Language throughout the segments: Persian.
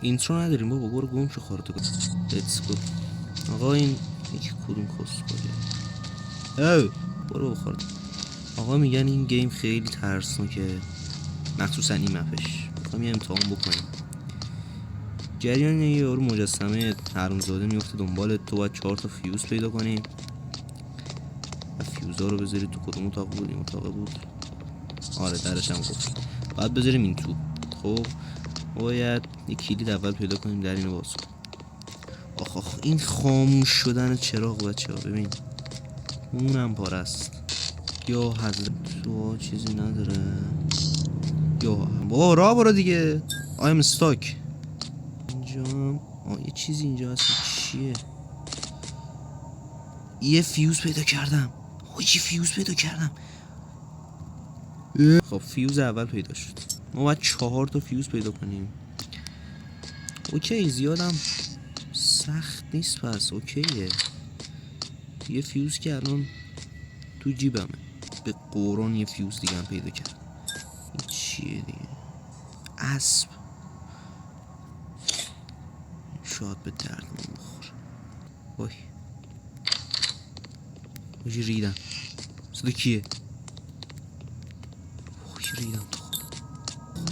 اینترو نداریم بابا، برو گم شو خارتو کن. لیتس گو. آقا این یکی کدوم کسخوره؟ او برو بخور. آقا میگن این گیم خیلی ترسناکه، مخصوصا این مپش. میخوام یه امتحان بکنیم. جریان یه یارو مجسمه حرومزاده میفته دنبالت، تو باید 4 تا فیوز پیدا کنیم و فیوزا رو بذاری تو کدوم اتاق بود؟ این اتاق بود. آره درش هم گفت باید بذاریم این تو. خب باید یه کلید اول پیدا کنیم، در اینو باز کنیم. آخ این خاموش شدن چراغ بچه ها ببین اونم پاره است. یا حضرت تو چیزی نداره یا بابا راه برو دیگه. I'm stuck. اینجا یه چیزی اینجا هست. چیه؟ یه فیوز پیدا کردم. چی فیوز پیدا کردم؟ خب فیوز اول پیدا شد. ما باید 4 تا فیوز پیدا کنیم. اوکی زیادم سخت نیست پس اوکیه. یه فیوز که الان تو جیبمه. به قرآن یه فیوز دیگه هم پیدا کردم. این چیه دیگه؟ اسب شاید به درد نمیخوره. وای وای ریدم. صدا کیه؟ وای ریدم تو خدا.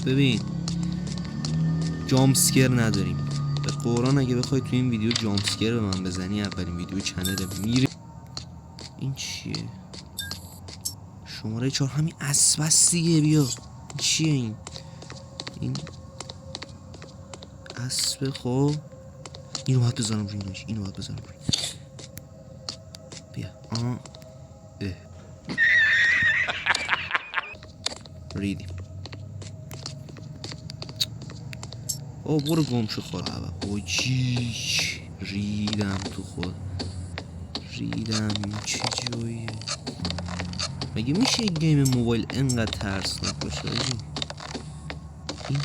ببین جامپسکر نداریم به قرآن. اگه بخوای تو این ویدیو جامپسکر به من بزنی اولین ویدیو چنله میری. این چیه؟ شماره 4 همین اسب است دیگه. بیا چیه این اسب. خب اینو باید بذارم روی اینوش. اینو باید بذارم روی. بیا ریدیم. برو گم شو خود. اوجیش ریدم تو خود. ریدم. این چه جاییه؟ مگه میشه این گیم موبایل انقدر ترسناک باشه؟ این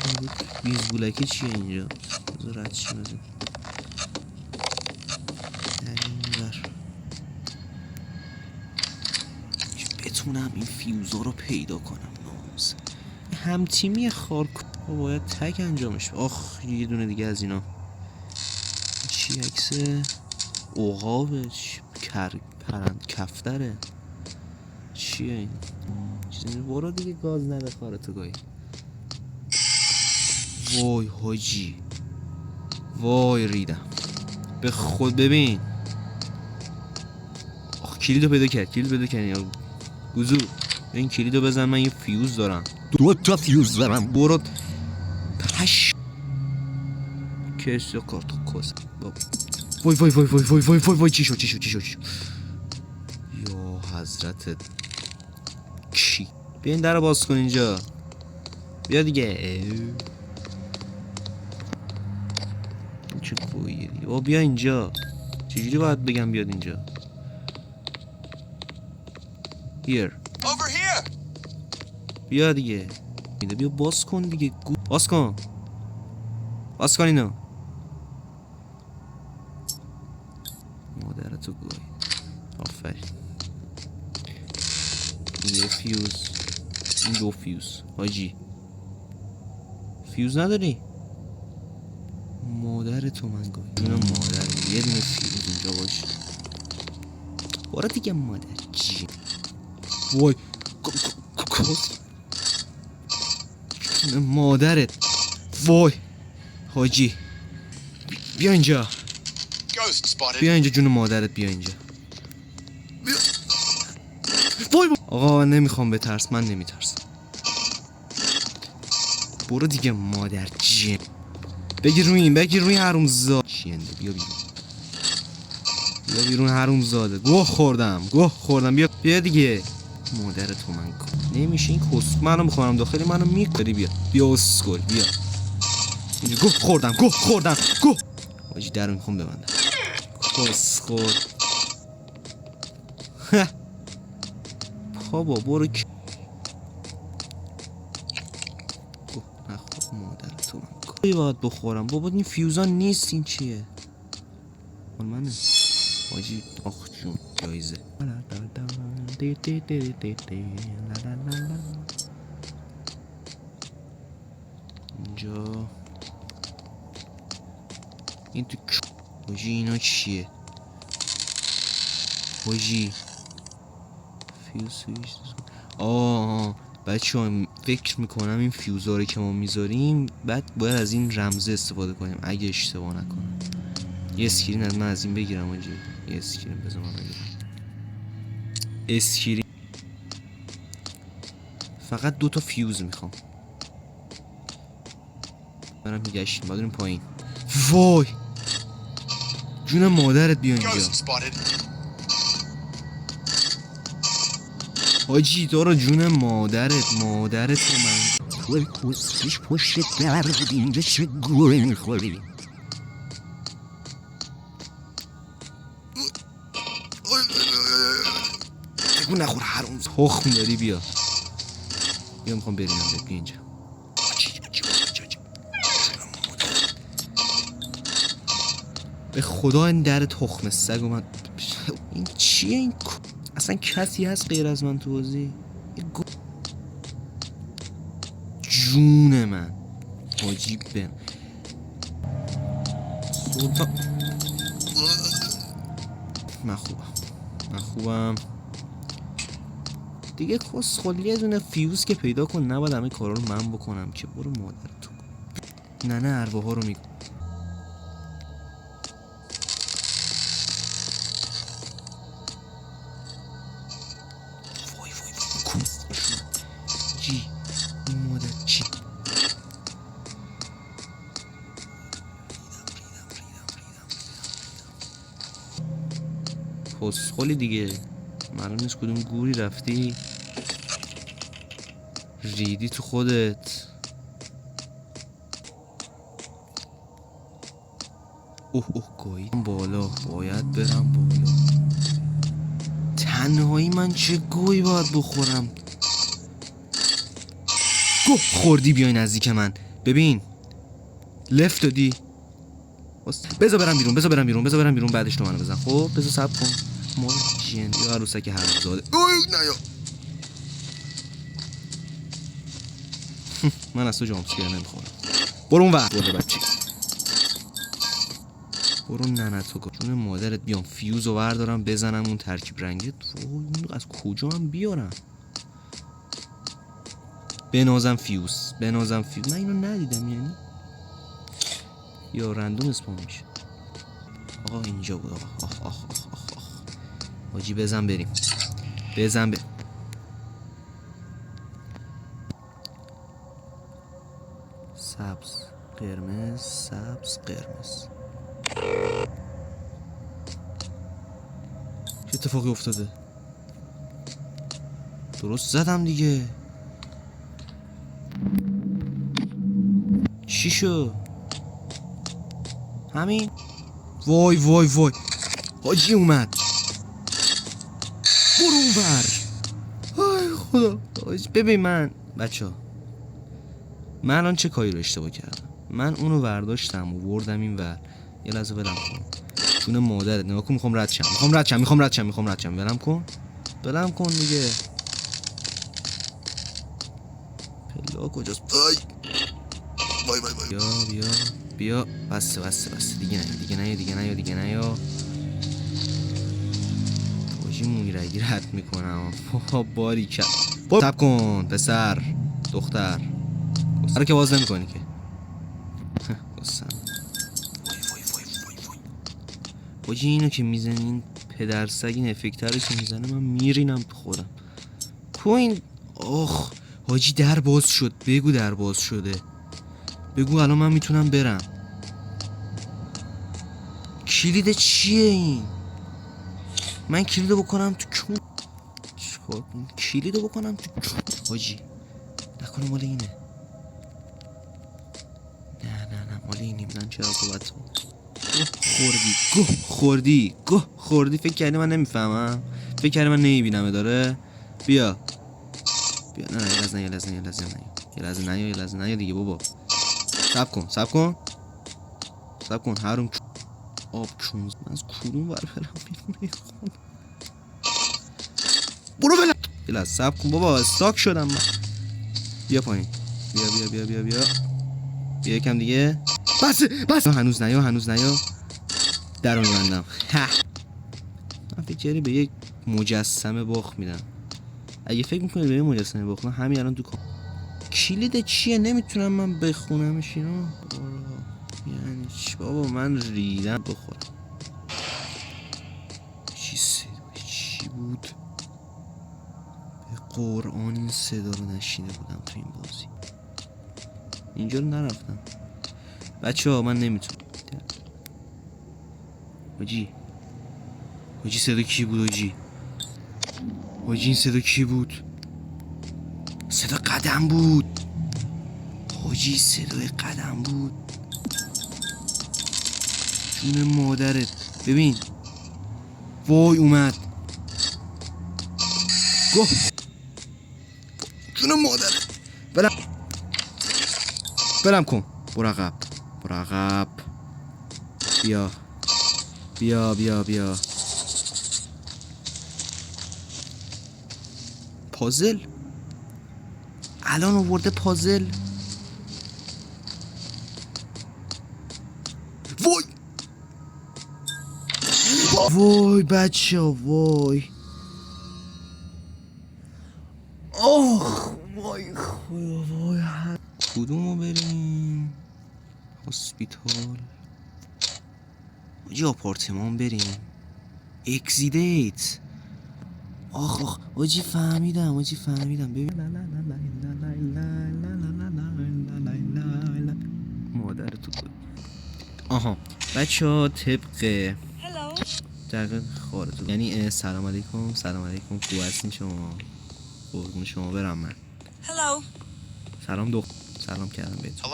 بیزبولکی چیه اینجا؟ بذار رد چی بزن این بر که بتونم این فیوزا رو پیدا کنم. ناموس همتیمی خارک باید تک انجامش. آخ یه دونه دیگه از اینا چی عکس عقابش پرند کفتره. چیه این چیزی؟ برو دیگه گاز نده خارتو گاهی. وای حاجی وای ریدم به خود. ببین کلیدو پیدا کرد یا گوزو. این کلیدو بزن. من یه فیوز دارم. 2 تا فیوز دارم. برو پش کس یا کارتو کس. وای وای وای وای وای وای وای وای چی شد یا حضرت کی. بیا این در رو باز کن اینجا. بیا دیگه. چه کویی دیگه. بیا اینجا. چجوری باید بگم بیاد اینجا؟ Here. Over here. بیا دیگه. بیا باز کن دیگه. باز کن اینو. مادرتو گوی. آفرین. یه فیوز. این 2 فیوز. حاجی فیوز نداری؟ مادرتو من گوی. اینو مادر. یه دونه فیوز اینجا باشه. برو دیگه مادر چی؟ وای مادرت. وای حاجی بیا اینجا. بیا اینجا جون مادرت. بیا اینجا. وای آقا نمیخوام بترس. من نمیترسم. برو دیگه مادر جیم. بگیر روی حرومزاده. چینده بیا بیرون حرومزاده. گوه خوردم. بیا دیگه مادر تو من کن. نمیشه این کس. منو میخوام داخلی منو میکاری. بیا اسکل بیا اینجا. گوه خوردم. واجی در رو میخوام ببندم. کس خور. بابا برو گوه نخور مادر تو من کن. باید بخورم بابا. این فیوزان نیست. این چیه؟ مال منه واجی. آخ جون جایزه. اینجا این تو حاجی اینا چیه حاجی؟ فیوز سویچ. آه بچه ها فکر میکنم این فیوزاره که ما میذاریم بعد باید از این رمزه استفاده کنیم اگه اشتباه نکنم. یه اسکرین از من از این بگیرم حاجی. یه اسکرین بذار من بگیرم. اسکرین فقط 2 تا فیوز میخوام. برم میگشتیم باید بریم پایین. وای جون مادرت بیا اینجا حاجی. تو رو جون مادرت تو من توی کسش پشت در بودیم چه گوره میخوری. تکون نخور حروم تخم داری. بیا میخوام برینم بیا اینجا. به خدا این در تخم سگ اومد. این چیه این؟ اصلا کسی هست غیر از من تو بازی؟ جون من حاجی بن سلطان. من خوبم دیگه. کسخلی یه دونه فیوز که پیدا کن. نباید همه کارا رو من بکنم که. برو مادر تو. نه ارواح ها رو میگم. چی؟ این مادر چی؟ کسخلی دیگه. معلوم نیست کدوم گوری رفتی ریدی تو خودت. اوه گاهیدم بالا. باید برم بالا. تنهایی من چه گویی باید بخورم؟ گوه خوردی. بیای نزدیک من. ببین لفت دادی. بذار برم بیرون بعدش تو منو بزن. خب بذار صبر کن. مال جن یا عروسک حرف زاده. نیا من از تو جامسکر نمیخورم. برو اون وقت برو بچه. برو ننه تو جون مادرت. بیام فیوزو بردارم بزنم اون ترکیب رنگی. از کجا هم بیارم؟ بنازم فیوز. من اینو ندیدم یعنی یا رندوم اسپان میشه. آقا اینجا بود. آخ حاجی بزن بریم. سبز قرمز. چه اتفاقی افتاده؟ درست زدم دیگه. چی شو؟ همین. وای حاجی اومد. برو اونور. آی خدا. ببین من بچه ها من الان چه کاری رو اشتباه کردم؟ من اونو ورداشتم و وردم این ور. یه لحظه ولم کن. چون مادرت نگاه کن. میخوام رد شم. ولم کن دیگه. پلا کجاست؟ بیا بس دیگه نیا. حاجی مویرگی رد میکنم. باری کن. تب کن پسر دختر. سر که باز نمیکنی که. حاجی اینو که میزنین پدر سگ این افکتر رو که میزنه من میرینم تو خودم. کوین آخ حاجی در باز شد. بگو در باز شده. بگو الان من میتونم برم. کلید چیه این؟ من کلیدو بکنم تو کون. کلیدو بکنم تو کون. حاجی نکنه مال اینه. نه مال اینیم. من چرا قوت خوردی. فکر کردی من نمیفهمم؟ فکر کردی من نمیبینم داره؟ بیا نه یه لحظه نه دیگه بابا. سب کن هرون آب چونز. من از کدوم ور برم بیرون؟ برو بلم. یه لحظه سب کن بابا. استاک شدم من. بیا پایین. بیا یکم دیگه. بس هنوز نیا در رو میبندم. من فکر کردی به یک مجسمه باخت میدم. اگه فکر میکنید به یک مجسمه باخت، من همین الان تو کلید چیه نمیتونم من بخونمش اینو. یعنی چی بابا؟ من ریدم بخورم. چی بود؟ به قرآن این صدا رو نشیده بودم تو این بازی. اینجا رو نرفتم بچه ها. من نمیتونم. حاجی صدا کی بود؟ حاجی این صدا کی بود؟ صدا قدم بود. حاجی صدای قدم بود. جون مادرت. ببین وای اومد. گوه جون مادرت. برم کن. برو عقب. بیا پازل. الان آورده پازل. وای بچه وای. وای خدا وای. کدومو بریم؟ هاسپیتال. آجی آپارتمان بریم. اکزیدیت. آخ آجی فهمیدم. ببین مادر تو بود. آها بچه ها طبق دقیق خارتون یعنی سلام علیکم. خوب هستین شما؟ قربون شما برم. من سلام کردم بهتون.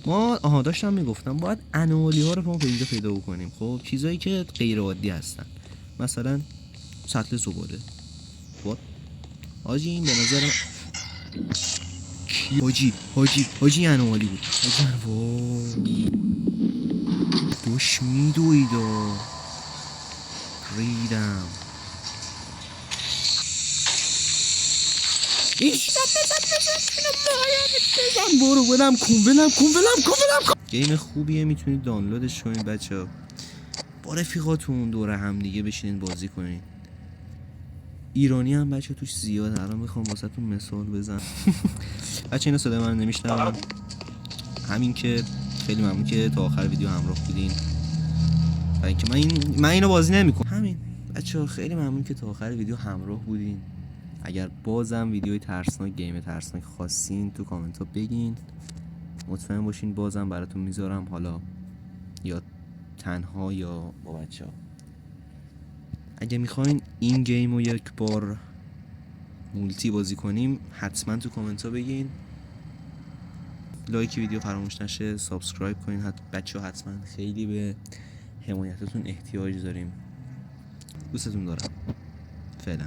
ما داشتم میگفتم باید انوالی ها رو ما اینجا پیدا بکنیم. خب چیزایی که غیر عادی هستن، مثلا سطل زباله. خب حاجی این به نظر حاجی انوالی بود. وای دوش میدویدا ریدم. برو ولم کن. گیم خوبیه، میتونید دانلودش کنید بچه. با رفیقاتون دور هم دیگه بشینید بازی کنید. ایرانی هم بچه توش زیاده. الان میخوام واسه تون مثال بزنم. بچه اینا صدای من نمیشنم. همین که خیلی ممنون که تا آخر ویدیو همراه بودین و اینکه من اینو بازی نمیکنم. همین بچه‌ها خیلی ممنون که تا آخر ویدیو همراه بودین. اگر بازم ویدیوی ترسناک، گیم ترسناک خواستین تو کامنت ها بگین. مطمئن باشین بازم براتون میذارم، حالا یا تنها یا با بچه‌ها. اگه میخواین این گیم رو یک بار مولتی بازی کنیم حتما تو کامنت ها بگین. لایک ویدیو فراموش نشه. سابسکرایب کنین بچه‌ها حتما. خیلی به حمایتتون احتیاج داریم. دوستتون دارم. فعلا.